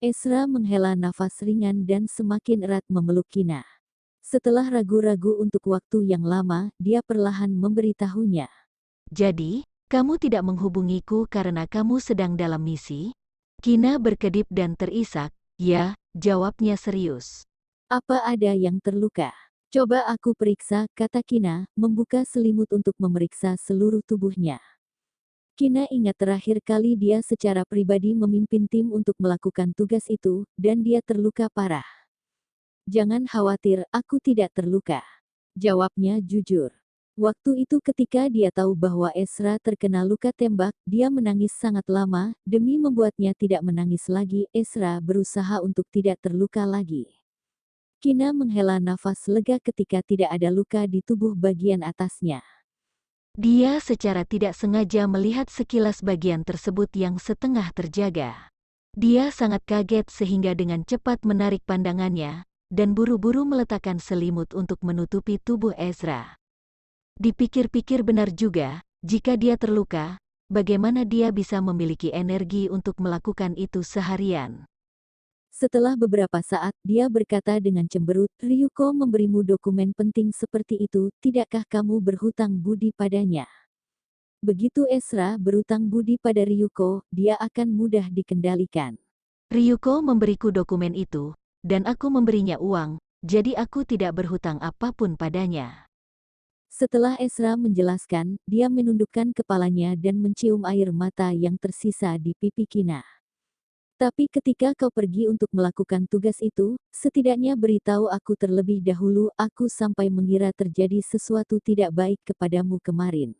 Ezra menghela nafas ringan dan semakin erat memeluk Kina. Setelah ragu-ragu untuk waktu yang lama, dia perlahan memberitahunya. Jadi, kamu tidak menghubungiku karena kamu sedang dalam misi? Kina berkedip dan terisak. Ya, jawabnya serius. Apa ada yang terluka? Coba aku periksa, kata Kina, membuka selimut untuk memeriksa seluruh tubuhnya. Kina ingat terakhir kali dia secara pribadi memimpin tim untuk melakukan tugas itu, dan dia terluka parah. Jangan khawatir, aku tidak terluka. Jawabnya jujur. Waktu itu ketika dia tahu bahwa Ezra terkena luka tembak, dia menangis sangat lama, demi membuatnya tidak menangis lagi. Ezra berusaha untuk tidak terluka lagi. Kina menghela nafas lega ketika tidak ada luka di tubuh bagian atasnya. Dia secara tidak sengaja melihat sekilas bagian tersebut yang setengah terjaga. Dia sangat kaget sehingga dengan cepat menarik pandangannya, dan buru-buru meletakkan selimut untuk menutupi tubuh Ezra. Dipikir-pikir benar juga, jika dia terluka, bagaimana dia bisa memiliki energi untuk melakukan itu seharian. Setelah beberapa saat, dia berkata dengan cemberut, Ryuko memberimu dokumen penting seperti itu, tidakkah kamu berhutang budi padanya? Begitu Ezra berutang budi pada Ryuko, dia akan mudah dikendalikan. Ryuko memberiku dokumen itu, dan aku memberinya uang, jadi aku tidak berhutang apapun padanya. Setelah Ezra menjelaskan, dia menundukkan kepalanya dan mencium air mata yang tersisa di pipi Kina. Tapi ketika kau pergi untuk melakukan tugas itu, setidaknya beritahu aku terlebih dahulu, aku sampai mengira terjadi sesuatu tidak baik kepadamu kemarin.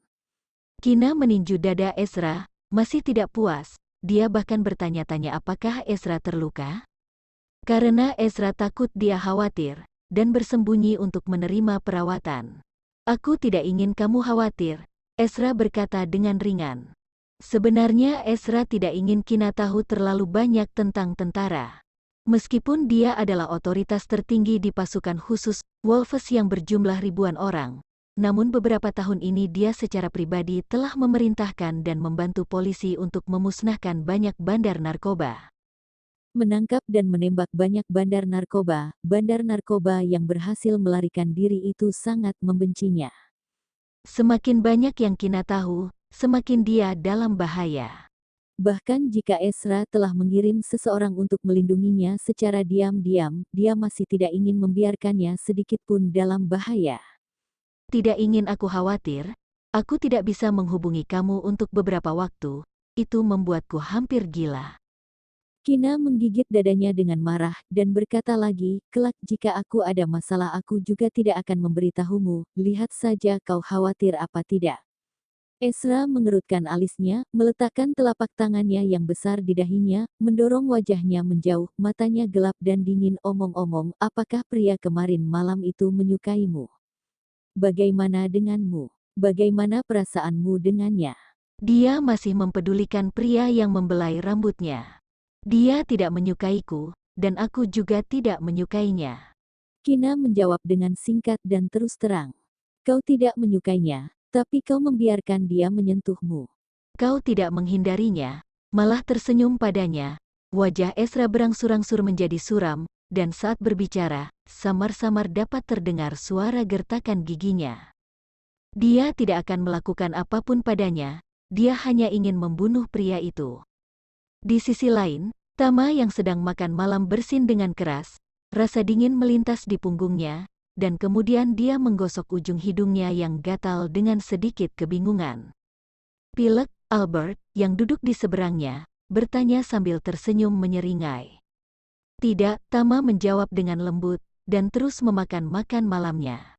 Kina meninju dada Ezra, masih tidak puas, dia bahkan bertanya-tanya apakah Ezra terluka? Karena Ezra takut dia khawatir, dan bersembunyi untuk menerima perawatan. Aku tidak ingin kamu khawatir, Ezra berkata dengan ringan. Sebenarnya Ezra tidak ingin Kina tahu terlalu banyak tentang tentara. Meskipun dia adalah otoritas tertinggi di pasukan khusus Wolves yang berjumlah ribuan orang, namun beberapa tahun ini dia secara pribadi telah memerintahkan dan membantu polisi untuk memusnahkan banyak bandar narkoba. Menangkap dan menembak banyak bandar narkoba yang berhasil melarikan diri itu sangat membencinya. Semakin banyak yang Kina tahu, semakin dia dalam bahaya. Bahkan jika Ezra telah mengirim seseorang untuk melindunginya secara diam-diam, dia masih tidak ingin membiarkannya sedikit pun dalam bahaya. Tidak ingin aku khawatir, aku tidak bisa menghubungi kamu untuk beberapa waktu, itu membuatku hampir gila. Kina menggigit dadanya dengan marah, dan berkata lagi, kelak jika aku ada masalah aku juga tidak akan memberitahumu, lihat saja kau khawatir apa tidak. Ezra mengerutkan alisnya, meletakkan telapak tangannya yang besar di dahinya, mendorong wajahnya menjauh, matanya gelap dan dingin. Omong-omong, apakah pria kemarin malam itu menyukaimu? Bagaimana denganmu? Bagaimana perasaanmu dengannya? Dia masih mempedulikan pria yang membelai rambutnya. Dia tidak menyukaiku, dan aku juga tidak menyukainya. Kina menjawab dengan singkat dan terus terang. Kau tidak menyukainya, tapi kau membiarkan dia menyentuhmu. Kau tidak menghindarinya, malah tersenyum padanya. Wajah Ezra berangsur-angsur menjadi suram, dan saat berbicara, samar-samar dapat terdengar suara gertakan giginya. Dia tidak akan melakukan apapun padanya, dia hanya ingin membunuh pria itu. Di sisi lain, Tama yang sedang makan malam bersin dengan keras, rasa dingin melintas di punggungnya, dan kemudian dia menggosok ujung hidungnya yang gatal dengan sedikit kebingungan. Pilek, Albert, yang duduk di seberangnya, bertanya sambil tersenyum menyeringai. Tidak, Tama menjawab dengan lembut, dan terus memakan makan malamnya.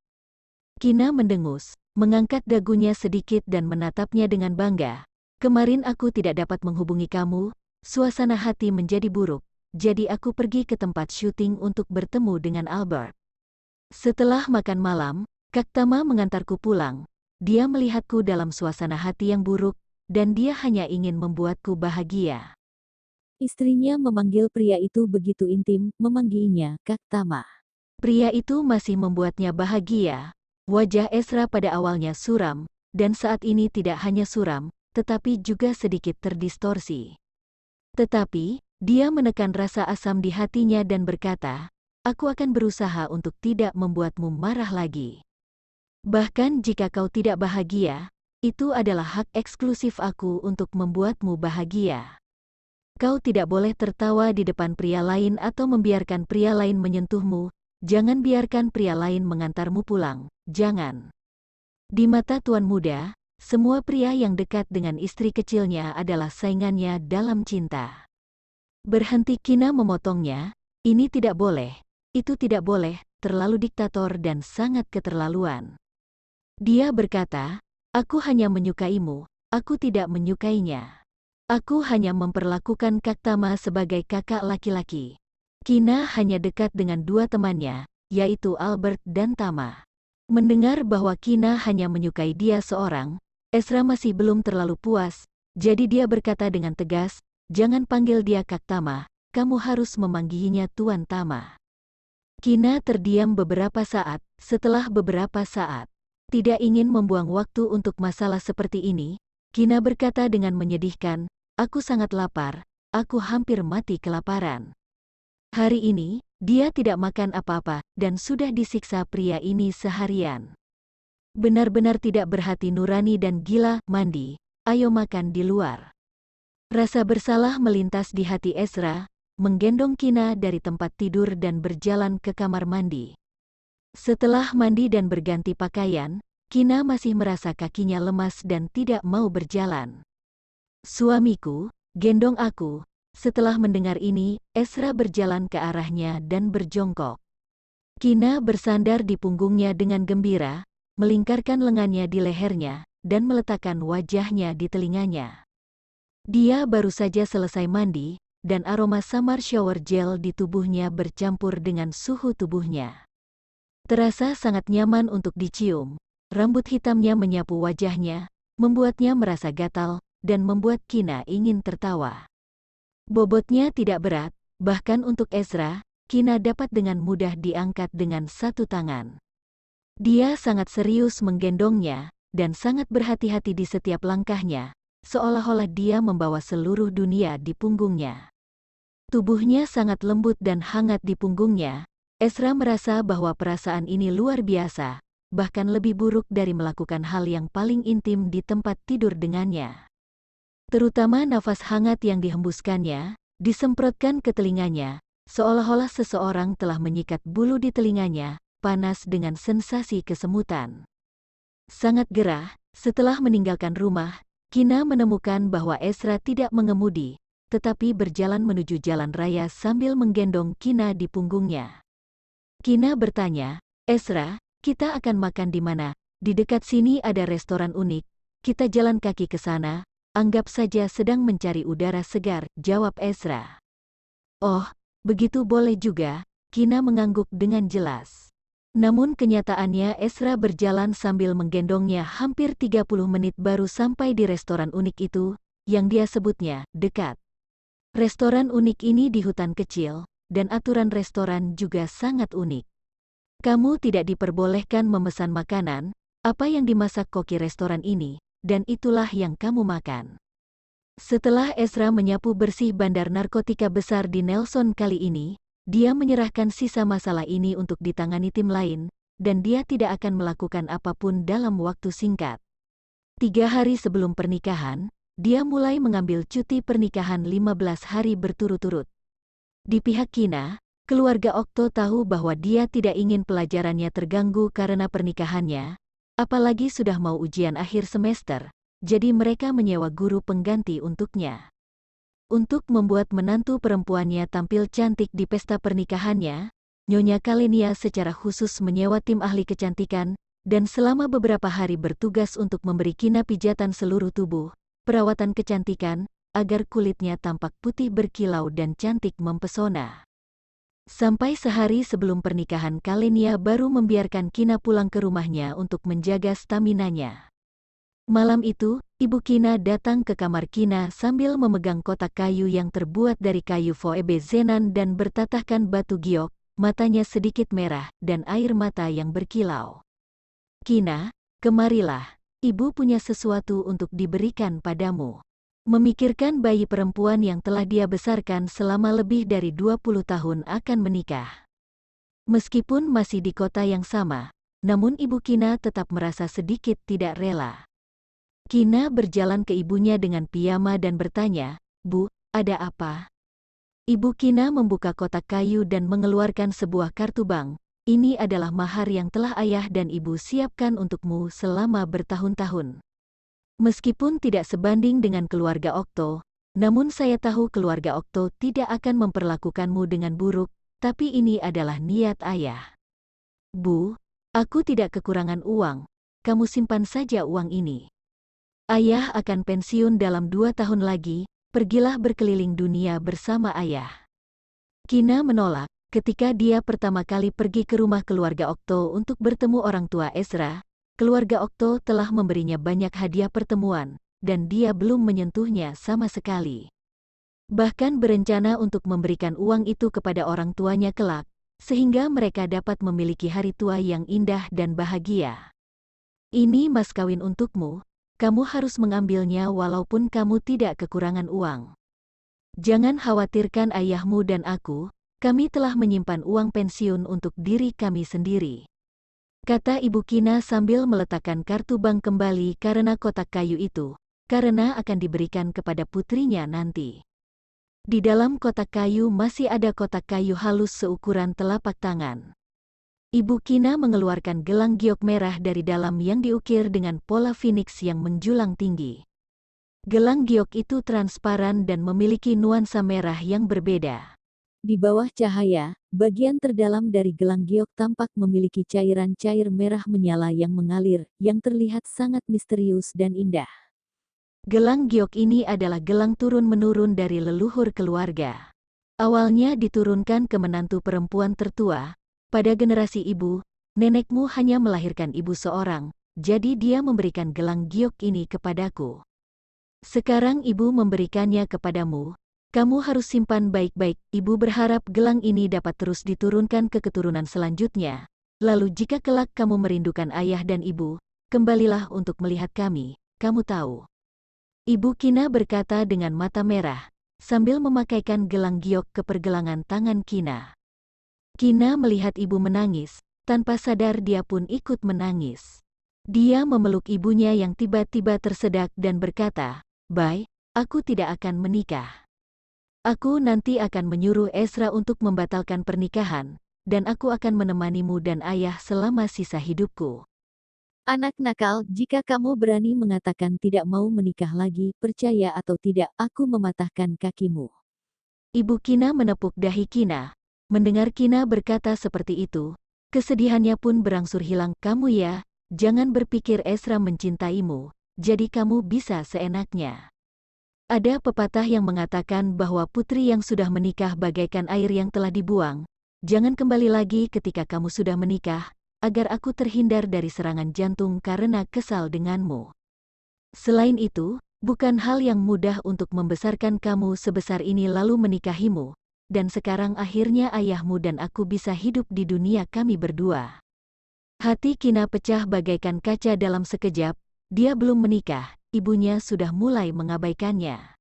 Kina mendengus, mengangkat dagunya sedikit dan menatapnya dengan bangga. Kemarin aku tidak dapat menghubungi kamu, suasana hati menjadi buruk, jadi aku pergi ke tempat syuting untuk bertemu dengan Albert. Setelah makan malam, Kak Tama mengantarku pulang. Dia melihatku dalam suasana hati yang buruk, dan dia hanya ingin membuatku bahagia. Istrinya memanggil pria itu begitu intim, memanggilnya Kak Tama. Pria itu masih membuatnya bahagia. Wajah Ezra pada awalnya suram, dan saat ini tidak hanya suram, tetapi juga sedikit terdistorsi. Tetapi, dia menekan rasa asam di hatinya dan berkata, "Aku akan berusaha untuk tidak membuatmu marah lagi. Bahkan jika kau tidak bahagia, itu adalah hak eksklusif aku untuk membuatmu bahagia. Kau tidak boleh tertawa di depan pria lain atau membiarkan pria lain menyentuhmu, jangan biarkan pria lain mengantarmu pulang, jangan." Di mata tuan muda, semua pria yang dekat dengan istri kecilnya adalah saingannya dalam cinta. Berhenti, Kina memotongnya, "Ini tidak boleh, itu tidak boleh, terlalu diktator dan sangat keterlaluan." Dia berkata, "Aku hanya menyukaimu, aku tidak menyukainya. Aku hanya memperlakukan Kak Tama sebagai kakak laki-laki." Kina hanya dekat dengan dua temannya, yaitu Albert dan Tama. Mendengar bahwa Kina hanya menyukai dia seorang, Ezra masih belum terlalu puas, jadi dia berkata dengan tegas, "Jangan panggil dia Kak Tama, kamu harus memanggilnya Tuan Tama." Kina terdiam beberapa saat, setelah beberapa saat. Tidak ingin membuang waktu untuk masalah seperti ini, Kina berkata dengan menyedihkan, "Aku sangat lapar, aku hampir mati kelaparan." Hari ini, dia tidak makan apa-apa, dan sudah disiksa pria ini seharian. Benar-benar tidak berhati nurani dan gila. "Mandi, ayo makan di luar." Rasa bersalah melintas di hati Ezra, menggendong Kina dari tempat tidur dan berjalan ke kamar mandi. Setelah mandi dan berganti pakaian, Kina masih merasa kakinya lemas dan tidak mau berjalan. "Suamiku, gendong aku." Setelah mendengar ini, Ezra berjalan ke arahnya dan berjongkok. Kina bersandar di punggungnya dengan gembira, melingkarkan lengannya di lehernya, dan meletakkan wajahnya di telinganya. Dia baru saja selesai mandi, dan aroma samar shower gel di tubuhnya bercampur dengan suhu tubuhnya. Terasa sangat nyaman untuk dicium. Rambut hitamnya menyapu wajahnya, membuatnya merasa gatal, dan membuat Kina ingin tertawa. Bobotnya tidak berat, bahkan untuk Ezra, Kina dapat dengan mudah diangkat dengan satu tangan. Dia sangat serius menggendongnya, dan sangat berhati-hati di setiap langkahnya, seolah-olah dia membawa seluruh dunia di punggungnya. Tubuhnya sangat lembut dan hangat di punggungnya. Ezra merasa bahwa perasaan ini luar biasa, bahkan lebih buruk dari melakukan hal yang paling intim di tempat tidur dengannya. Terutama nafas hangat yang dihembuskannya, disemprotkan ke telinganya, seolah-olah seseorang telah menyikat bulu di telinganya, panas dengan sensasi kesemutan. Sangat gerah, setelah meninggalkan rumah, Kina menemukan bahwa Ezra tidak mengemudi, tetapi berjalan menuju jalan raya sambil menggendong Kina di punggungnya. Kina bertanya, "Ezra, kita akan makan di mana? Di dekat sini ada restoran unik, kita jalan kaki ke sana, anggap saja sedang mencari udara segar," jawab Ezra. "Oh, begitu boleh juga," Kina mengangguk dengan jelas. Namun kenyataannya Ezra berjalan sambil menggendongnya hampir 30 menit baru sampai di restoran unik itu, yang dia sebutnya dekat. Restoran unik ini di hutan kecil, dan aturan restoran juga sangat unik. Kamu tidak diperbolehkan memesan makanan, apa yang dimasak koki restoran ini, dan itulah yang kamu makan. Setelah Ezra menyapu bersih bandar narkotika besar di Nelson kali ini, dia menyerahkan sisa masalah ini untuk ditangani tim lain, dan dia tidak akan melakukan apapun dalam waktu singkat. 3 hari sebelum pernikahan, dia mulai mengambil cuti pernikahan 15 hari berturut-turut. Di pihak Kina, keluarga Okto tahu bahwa dia tidak ingin pelajarannya terganggu karena pernikahannya, apalagi sudah mau ujian akhir semester, jadi mereka menyewa guru pengganti untuknya. Untuk membuat menantu perempuannya tampil cantik di pesta pernikahannya, Nyonya Kalenia secara khusus menyewa tim ahli kecantikan, dan selama beberapa hari bertugas untuk memberi Kina pijatan seluruh tubuh, perawatan kecantikan, agar kulitnya tampak putih berkilau dan cantik mempesona. Sampai sehari sebelum pernikahan Kalenia baru membiarkan Kina pulang ke rumahnya untuk menjaga staminanya. Malam itu, Ibu Kina datang ke kamar Kina sambil memegang kotak kayu yang terbuat dari kayu Phoebe Zenan dan bertatahkan batu giok, matanya sedikit merah, dan air mata yang berkilau. "Kina, kemarilah, Ibu punya sesuatu untuk diberikan padamu." Memikirkan bayi perempuan yang telah dia besarkan selama lebih dari 20 tahun akan menikah. Meskipun masih di kota yang sama, namun ibu Kina tetap merasa sedikit tidak rela. Kina berjalan ke ibunya dengan piyama dan bertanya, "Bu, ada apa?" Ibu Kina membuka kotak kayu dan mengeluarkan sebuah kartu bank. Ini adalah mahar yang telah ayah dan ibu siapkan untukmu selama bertahun-tahun. Meskipun tidak sebanding dengan keluarga Okto, namun saya tahu keluarga Okto tidak akan memperlakukanmu dengan buruk, tapi ini adalah niat ayah. Bu, aku tidak kekurangan uang, kamu simpan saja uang ini. Ayah akan pensiun dalam 2 tahun lagi, pergilah berkeliling dunia bersama ayah. Kina menolak. Ketika dia pertama kali pergi ke rumah keluarga Okto untuk bertemu orang tua Ezra, keluarga Okto telah memberinya banyak hadiah pertemuan, dan dia belum menyentuhnya sama sekali. Bahkan berencana untuk memberikan uang itu kepada orang tuanya kelak, sehingga mereka dapat memiliki hari tua yang indah dan bahagia. Ini mas kawin untukmu, kamu harus mengambilnya walaupun kamu tidak kekurangan uang. Jangan khawatirkan ayahmu dan aku, kami telah menyimpan uang pensiun untuk diri kami sendiri. Kata Ibu Kina sambil meletakkan kartu bank kembali karena kotak kayu itu, karena akan diberikan kepada putrinya nanti. Di dalam kotak kayu masih ada kotak kayu halus seukuran telapak tangan. Ibu Kina mengeluarkan gelang giok merah dari dalam yang diukir dengan pola phoenix yang menjulang tinggi. Gelang giok itu transparan dan memiliki nuansa merah yang berbeda. Di bawah cahaya, bagian terdalam dari gelang giok tampak memiliki cairan cair merah menyala yang mengalir, yang terlihat sangat misterius dan indah. Gelang giok ini adalah gelang turun-menurun dari leluhur keluarga. Awalnya diturunkan ke menantu perempuan tertua. Pada generasi ibu, nenekmu hanya melahirkan ibu seorang, jadi dia memberikan gelang giok ini kepadaku. Sekarang ibu memberikannya kepadamu. Kamu harus simpan baik-baik. Ibu berharap gelang ini dapat terus diturunkan ke keturunan selanjutnya. Lalu jika kelak kamu merindukan ayah dan ibu, kembalilah untuk melihat kami, kamu tahu. Ibu Kina berkata dengan mata merah, sambil memakaikan gelang giok ke pergelangan tangan Kina. Kina melihat ibu menangis, tanpa sadar dia pun ikut menangis. Dia memeluk ibunya yang tiba-tiba tersedak dan berkata, "Bai, aku tidak akan menikah. Aku nanti akan menyuruh Ezra untuk membatalkan pernikahan, dan aku akan menemanimu dan ayah selama sisa hidupku." Anak nakal, jika kamu berani mengatakan tidak mau menikah lagi, percaya atau tidak, aku mematahkan kakimu. Ibu Kina menepuk dahi Kina. Mendengar Kina berkata seperti itu, kesedihannya pun berangsur hilang. "Kamu ya, jangan berpikir Ezra mencintaimu, jadi kamu bisa seenaknya. Ada pepatah yang mengatakan bahwa putri yang sudah menikah bagaikan air yang telah dibuang. Jangan kembali lagi ketika kamu sudah menikah, agar aku terhindar dari serangan jantung karena kesal denganmu. Selain itu, bukan hal yang mudah untuk membesarkan kamu sebesar ini lalu menikahimu, dan sekarang akhirnya ayahmu dan aku bisa hidup di dunia kami berdua." Hati Kina pecah bagaikan kaca dalam sekejap. Dia belum menikah, ibunya sudah mulai mengabaikannya.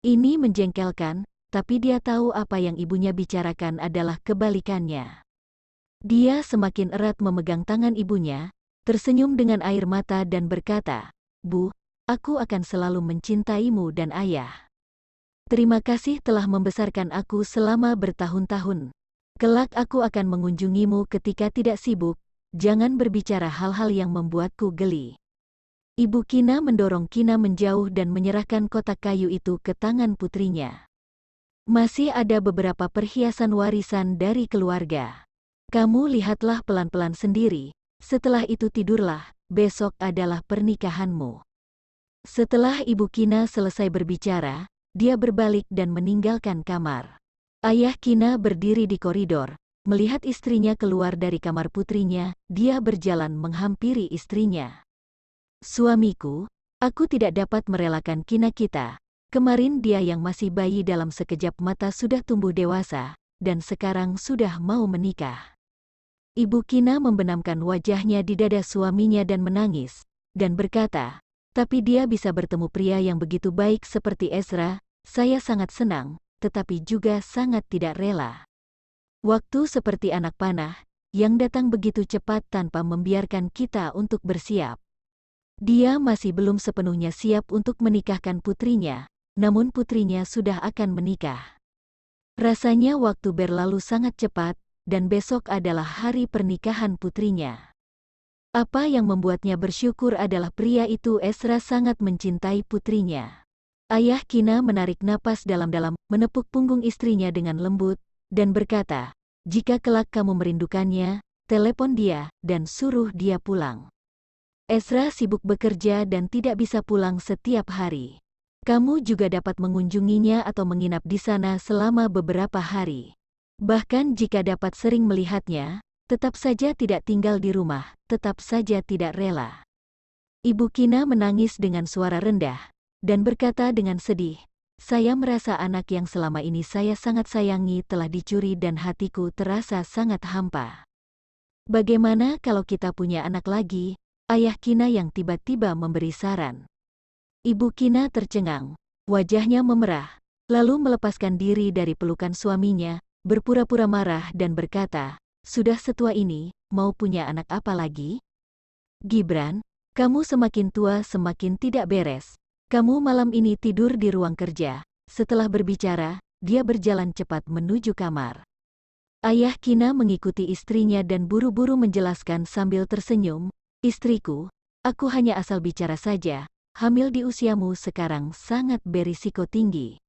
Ini menjengkelkan, tapi dia tahu apa yang ibunya bicarakan adalah kebalikannya. Dia semakin erat memegang tangan ibunya, tersenyum dengan air mata dan berkata, "Bu, aku akan selalu mencintaimu dan ayah. Terima kasih telah membesarkan aku selama bertahun-tahun. Kelak aku akan mengunjungimu ketika tidak sibuk, jangan berbicara hal-hal yang membuatku geli." Ibu Kina mendorong Kina menjauh dan menyerahkan kotak kayu itu ke tangan putrinya. "Masih ada beberapa perhiasan warisan dari keluarga. Kamu lihatlah pelan-pelan sendiri, setelah itu tidurlah, besok adalah pernikahanmu." Setelah Ibu Kina selesai berbicara, dia berbalik dan meninggalkan kamar. Ayah Kina berdiri di koridor, melihat istrinya keluar dari kamar putrinya, dia berjalan menghampiri istrinya. "Suamiku, aku tidak dapat merelakan Kina kita. Kemarin dia yang masih bayi dalam sekejap mata sudah tumbuh dewasa, dan sekarang sudah mau menikah." Ibu Kina membenamkan wajahnya di dada suaminya dan menangis, dan berkata, Tapi dia bisa bertemu pria yang begitu baik seperti Ezra, saya sangat senang, tetapi juga sangat tidak rela. Waktu seperti anak panah, yang datang begitu cepat tanpa membiarkan kita untuk bersiap. Dia masih belum sepenuhnya siap untuk menikahkan putrinya, namun putrinya sudah akan menikah. Rasanya waktu berlalu sangat cepat, dan besok adalah hari pernikahan putrinya. Apa yang membuatnya bersyukur adalah pria itu Ezra sangat mencintai putrinya. Ayah Kina menarik napas dalam-dalam, menepuk punggung istrinya dengan lembut, dan berkata, "Jika kelak kamu merindukannya, telepon dia, dan suruh dia pulang." Ezra sibuk bekerja dan tidak bisa pulang setiap hari. Kamu juga dapat mengunjunginya atau menginap di sana selama beberapa hari. Bahkan jika dapat sering melihatnya, tetap saja tidak tinggal di rumah, tetap saja tidak rela. Ibu Kina menangis dengan suara rendah, dan berkata dengan sedih, "Saya merasa anak yang selama ini saya sangat sayangi telah dicuri dan hatiku terasa sangat hampa. Bagaimana kalau kita punya anak lagi?" Ayah Kina yang tiba-tiba memberi saran. Ibu Kina tercengang, wajahnya memerah, lalu melepaskan diri dari pelukan suaminya, berpura-pura marah dan berkata, "Sudah setua ini, mau punya anak apa lagi? Gibran, kamu semakin tua semakin tidak beres. Kamu malam ini tidur di ruang kerja." Setelah berbicara, dia berjalan cepat menuju kamar. Ayah Kina mengikuti istrinya dan buru-buru menjelaskan sambil tersenyum, "Istriku, aku hanya asal bicara saja, hamil di usiamu sekarang sangat berisiko tinggi.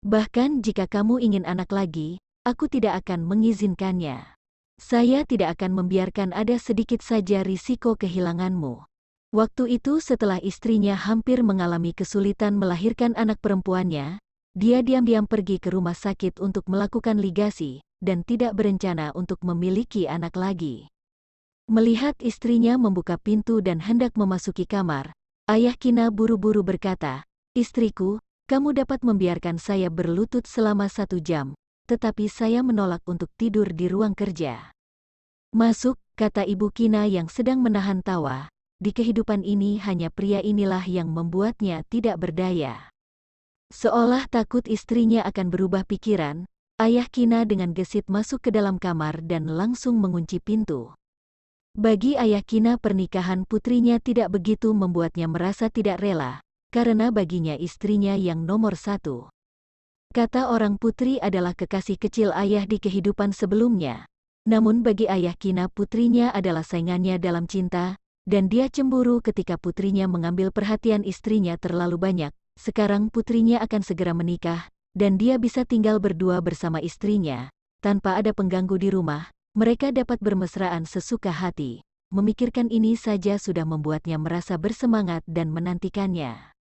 Bahkan jika kamu ingin anak lagi, aku tidak akan mengizinkannya. Saya tidak akan membiarkan ada sedikit saja risiko kehilanganmu." Waktu itu setelah istrinya hampir mengalami kesulitan melahirkan anak perempuannya, dia diam-diam pergi ke rumah sakit untuk melakukan ligasi, dan tidak berencana untuk memiliki anak lagi. Melihat istrinya membuka pintu dan hendak memasuki kamar, Ayah Kina buru-buru berkata, "Istriku, kamu dapat membiarkan saya berlutut selama 1 jam, tetapi saya menolak untuk tidur di ruang kerja." "Masuk," kata Ibu Kina yang sedang menahan tawa, "di kehidupan ini hanya pria inilah yang membuatnya tidak berdaya." Seolah takut istrinya akan berubah pikiran, Ayah Kina dengan gesit masuk ke dalam kamar dan langsung mengunci pintu. Bagi Ayah Kina pernikahan putrinya tidak begitu membuatnya merasa tidak rela, karena baginya istrinya yang nomor 1. Kata orang putri adalah kekasih kecil ayah di kehidupan sebelumnya. Namun bagi Ayah Kina putrinya adalah saingannya dalam cinta, dan dia cemburu ketika putrinya mengambil perhatian istrinya terlalu banyak. Sekarang putrinya akan segera menikah, dan dia bisa tinggal berdua bersama istrinya, tanpa ada pengganggu di rumah. Mereka dapat bermesraan sesuka hati. Memikirkan ini saja sudah membuatnya merasa bersemangat dan menantikannya.